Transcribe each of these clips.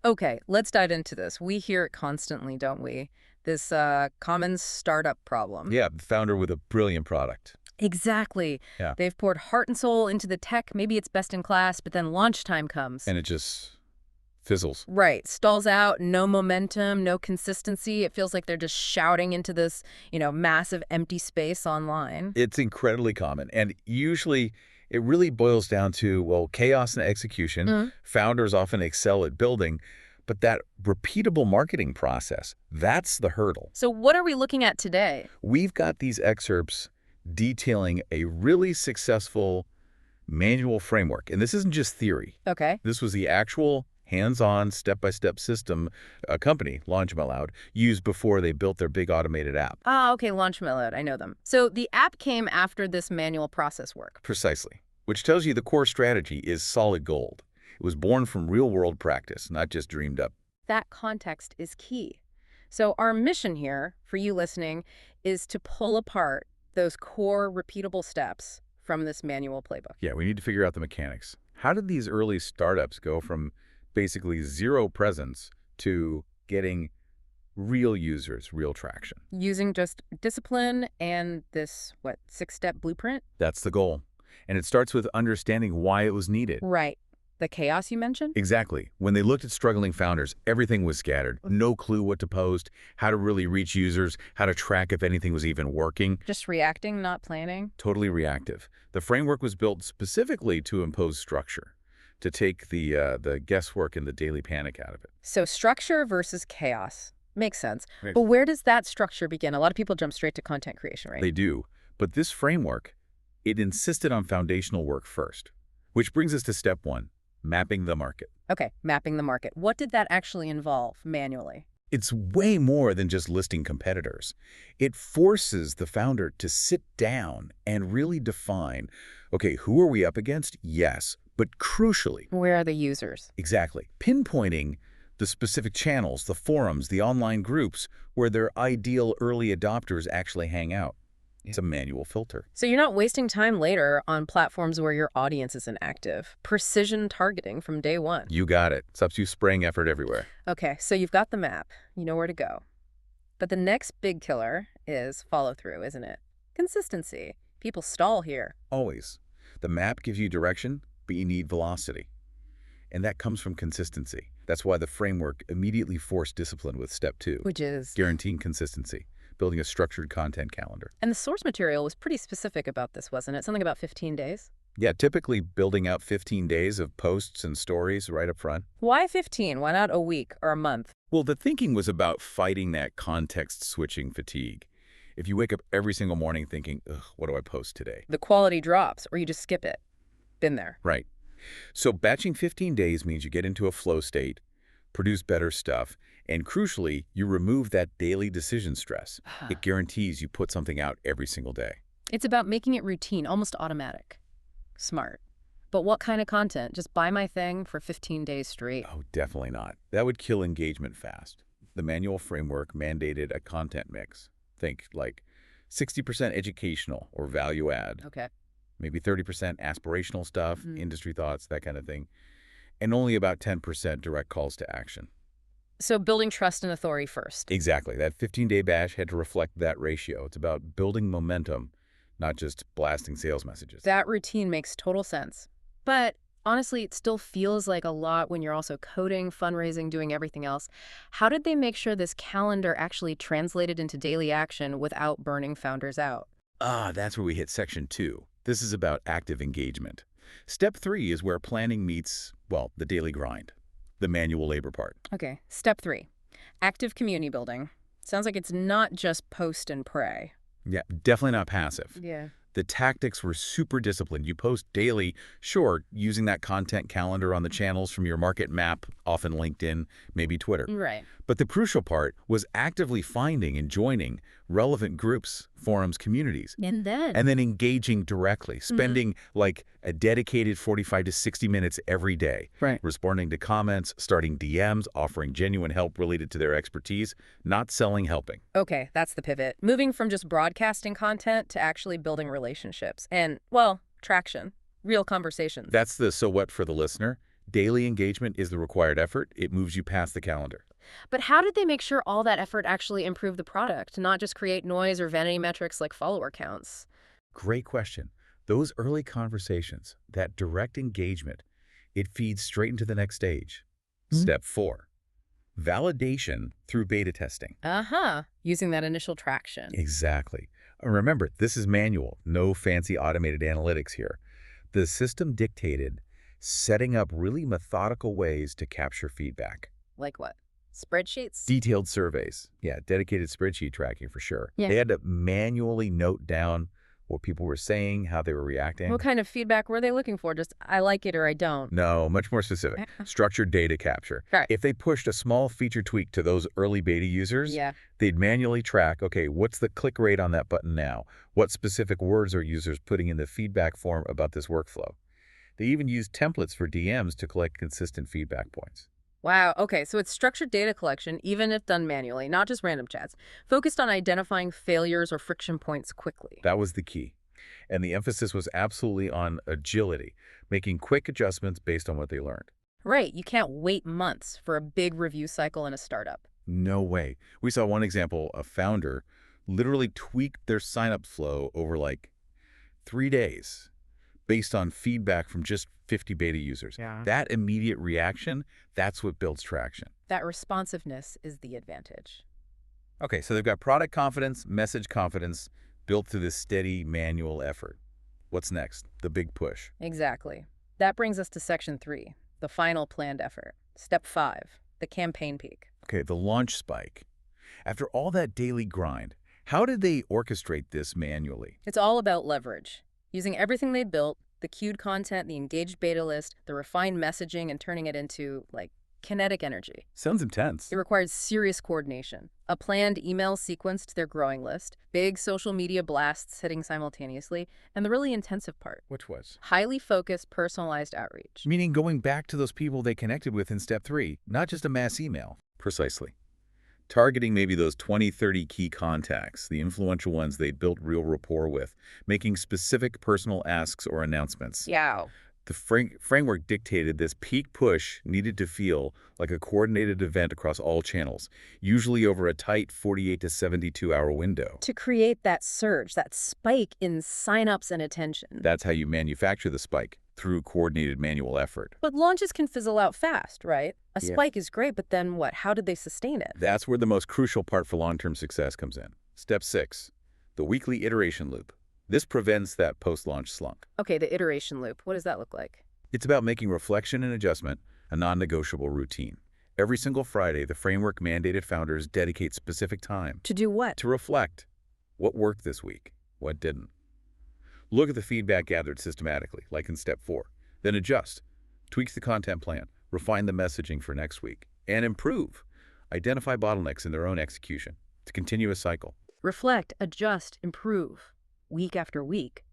Okay, let's dive into this. We hear it constantly, don't we? This common startup problem. Yeah, founder with a brilliant product. Exactly. Yeah. They've poured heart and soul into the tech. Maybe it's best in class, but then launch time comes. And it just fizzles. Right. Stalls out, no momentum, no consistency. It feels like they're just shouting into this, massive empty space online. It's incredibly common. And usually it really boils down to, well, chaos and execution. Founders often excel at building, but that repeatable marketing process, that's the hurdle. So what are we looking at today? We've got these excerpts detailing a really successful manual framework. And this isn't just theory. Okay. This was the actual hands-on, step-by-step system a company, LaunchMeLoud, used before they built their big automated app. Ah, okay, LaunchMeLoud. I know them. So the app came after this manual process work. Precisely. Which tells you the core strategy is solid gold. It was born from real-world practice, not just dreamed up. That context is key. So our mission here, for you listening, is to pull apart those core repeatable steps from this manual playbook. Yeah, we need to figure out the mechanics. How did these early startups go from basically zero presence to getting real users, real traction? Using just discipline and this, 6-step blueprint? That's the goal. And it starts with understanding why it was needed. Right. The chaos you mentioned? Exactly. When they looked at struggling founders, everything was scattered. No clue what to post, how to really reach users, how to track if anything was even working. Just reacting, not planning? Totally reactive. The framework was built specifically to impose structure, to take the guesswork and the daily panic out of it. So structure versus chaos. Makes sense. But where does that structure begin? A lot of people jump straight to content creation, right? They do. But this framework, it insisted on foundational work first, which brings us to step one. Mapping the market. Okay, mapping the market. What did that actually involve manually? It's way more than just listing competitors. It forces the founder to sit down and really define, okay, who are we up against? Yes, but crucially. Where are the users? Exactly. Pinpointing the specific channels, the forums, the online groups where their ideal early adopters actually hang out. It's a manual filter. So you're not wasting time later on platforms where your audience isn't active. Precision targeting from day one. You got it. Stops you spraying effort everywhere. Okay, so you've got the map. You know where to go. But the next big killer is follow-through, isn't it? Consistency. People stall here. Always. The map gives you direction, but you need velocity. And that comes from consistency. That's why the framework immediately forced discipline with step 2. Which is? Guaranteeing consistency. Building a structured content calendar. And the source material was pretty specific about this, wasn't it? Something about 15 days? Yeah, typically building out 15 days of posts and stories right up front. Why 15? Why not a week or a month? Well, the thinking was about fighting that context-switching fatigue. If you wake up every single morning thinking, ugh, what do I post today? The quality drops, or you just skip it. Been there. Right. So batching 15 days means you get into a flow state, produce better stuff, and crucially, you remove that daily decision stress. It guarantees you put something out every single day. It's about making it routine, almost automatic. Smart. But what kind of content? Just buy my thing for 15 days straight? Oh, definitely not. That would kill engagement fast. The manual framework mandated a content mix. Think like 60% educational or value add. Okay. Maybe 30% aspirational stuff, industry thoughts, that kind of thing. And only about 10% direct calls to action. So building trust and authority first. Exactly. That 15-day bash had to reflect that ratio. It's about building momentum, not just blasting sales messages. That routine makes total sense. But honestly, it still feels like a lot when you're also coding, fundraising, doing everything else. How did they make sure this calendar actually translated into daily action without burning founders out? That's where we hit section 2. This is about active engagement. Step 3 is where planning meets, well, the daily grind. The manual labor part. Okay, step 3, active community building. Sounds like it's not just post and pray. Yeah, definitely not passive. Yeah. The tactics were super disciplined. You post daily, sure, using that content calendar on the channels from your market map, often LinkedIn, maybe Twitter. Right. But the crucial part was actively finding and joining relevant groups, forums, communities, And then? and then engaging directly, spending like a dedicated 45 to 60 minutes every day, Right. responding to comments, starting DMs, offering genuine help related to their expertise, not selling, helping. Okay, that's the pivot. Moving from just broadcasting content to actually building relationships and, well, traction, real conversations. That's the so what for the listener. Daily engagement is the required effort. It moves you past the calendar. But how did they make sure all that effort actually improved the product, not just create noise or vanity metrics like follower counts? Great question. Those early conversations, that direct engagement, it feeds straight into the next stage. Step 4, validation through beta testing. Uh-huh. Using that initial traction. Exactly. Remember, this is manual, no fancy automated analytics here. The system dictated setting up really methodical ways to capture feedback. Like what? Spreadsheets? Detailed surveys. Yeah, dedicated spreadsheet tracking for sure. Yeah. They had to manually note down what people were saying, how they were reacting. What kind of feedback were they looking for? Just, I like it or I don't? No, much more specific. Structured data capture. Right. If they pushed a small feature tweak to those early beta users, Yeah. they'd manually track, okay, what's the click rate on that button now? What specific words are users putting in the feedback form about this workflow? They even used templates for DMs to collect consistent feedback points. Wow, okay, so it's structured data collection, even if done manually, not just random chats, focused on identifying failures or friction points quickly. That was the key. And the emphasis was absolutely on agility, making quick adjustments based on what they learned. Right, you can't wait months for a big review cycle in a startup. No way. We saw one example, a founder literally tweaked their sign-up flow over like 3 days based on feedback from just 50 beta users. Yeah. That immediate reaction, that's what builds traction. That responsiveness is the advantage. Okay, so they've got product confidence, message confidence, built through this steady manual effort. What's next? The big push. Exactly. That brings us to section 3, the final planned effort. Step 5, the campaign peak. Okay, the launch spike. After all that daily grind, how did they orchestrate this manually? It's all about leverage. Using everything they built, the queued content, the engaged beta list, the refined messaging, and turning it into, like, kinetic energy. Sounds intense. It required serious coordination, a planned email sequence to their growing list, big social media blasts hitting simultaneously, and the really intensive part, Which was? highly focused, personalized outreach. Meaning going back to those people they connected with in step 3, not just a mass email. Precisely. Targeting maybe those 20, 30 key contacts, the influential ones they built real rapport with, making specific personal asks or announcements. Yeah. The framework dictated this peak push needed to feel like a coordinated event across all channels, usually over a tight 48 to 72-hour window. To create that surge, that spike in signups and attention. That's how you manufacture the spike, through coordinated manual effort. But launches can fizzle out fast, right? A Yeah. spike is great, but then what? How did they sustain it? That's where the most crucial part for long-term success comes in. Step 6, the weekly iteration loop. This prevents that post-launch slunk. Okay, the iteration loop. What does that look like? It's about making reflection and adjustment a non-negotiable routine. Every single Friday, the framework mandated founders dedicate specific time To do what? to reflect. What worked this week? What didn't? Look at the feedback gathered systematically, like in step 4. Then adjust. Tweak the content plan. Refine the messaging for next week. And improve. Identify bottlenecks in their own execution. It's a continuous cycle. Reflect, adjust, improve. Week after week.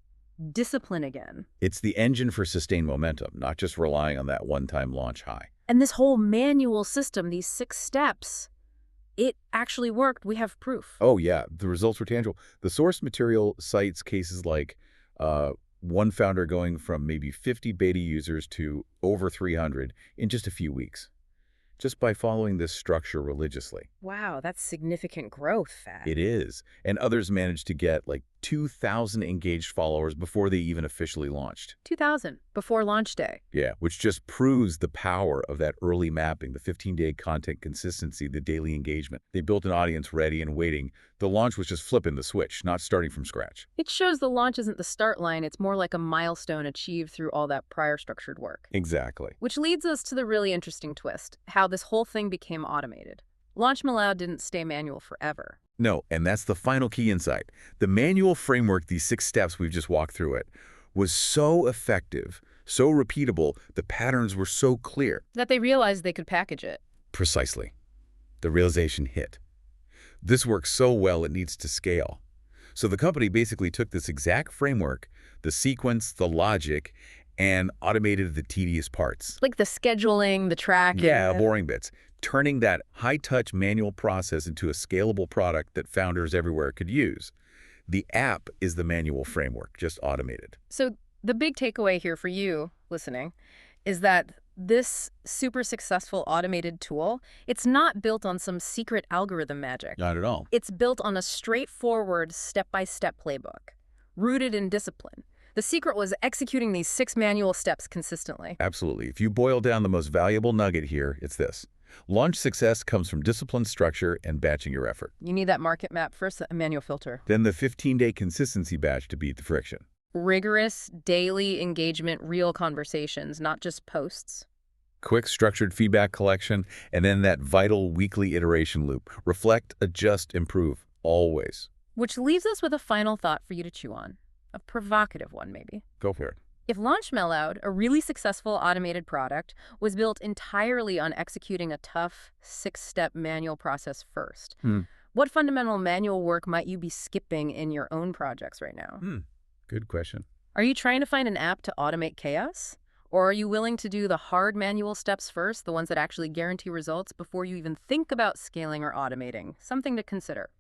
Discipline again. It's the engine for sustained momentum, not just relying on that one-time launch high. And this whole manual system, these 6 steps, it actually worked. We have proof. Oh, yeah. The results were tangible. The source material cites cases like one founder going from maybe 50 beta users to over 300 in just a few weeks, just by following this structure religiously. Wow, that's significant growth, Fat. It is. And others managed to get like 2,000 engaged followers before they even officially launched. 2,000 before launch day. Yeah, which just proves the power of that early mapping, the 15-day content consistency, the daily engagement. They built an audience ready and waiting. The launch was just flipping the switch, not starting from scratch. It shows the launch isn't the start line. It's more like a milestone achieved through all that prior structured work. Exactly. Which leads us to the really interesting twist, how this whole thing became automated. LaunchMeLoud didn't stay manual forever. No, and that's the final key insight. The manual framework, these 6 steps we've just walked through it, was so effective, so repeatable, the patterns were so clear. That they realized they could package it. Precisely. The realization hit. This works so well it needs to scale. So the company basically took this exact framework, the sequence, the logic, and automated the tedious parts. Like the scheduling, the tracking. Yeah, boring bits. Turning that high-touch manual process into a scalable product that founders everywhere could use. The app is the manual framework, just automated. So the big takeaway here for you listening is that this super successful automated tool, it's not built on some secret algorithm magic. Not at all. It's built on a straightforward step-by-step playbook, rooted in discipline. The secret was executing these 6 manual steps consistently. Absolutely. If you boil down the most valuable nugget here, it's this. Launch success comes from discipline, structure, and batching your effort. You need that market map first, a manual filter. Then the 15-day consistency batch to beat the friction. Rigorous, daily engagement, real conversations, not just posts. Quick, structured feedback collection, and then that vital weekly iteration loop. Reflect, adjust, improve, always. Which leaves us with a final thought for you to chew on. A provocative one, maybe. Go for it. If LaunchMeLoud, a really successful automated product, was built entirely on executing a tough 6-step manual process first, what fundamental manual work might you be skipping in your own projects right now? Good question. Are you trying to find an app to automate chaos? Or are you willing to do the hard manual steps first, the ones that actually guarantee results, before you even think about scaling or automating? Something to consider.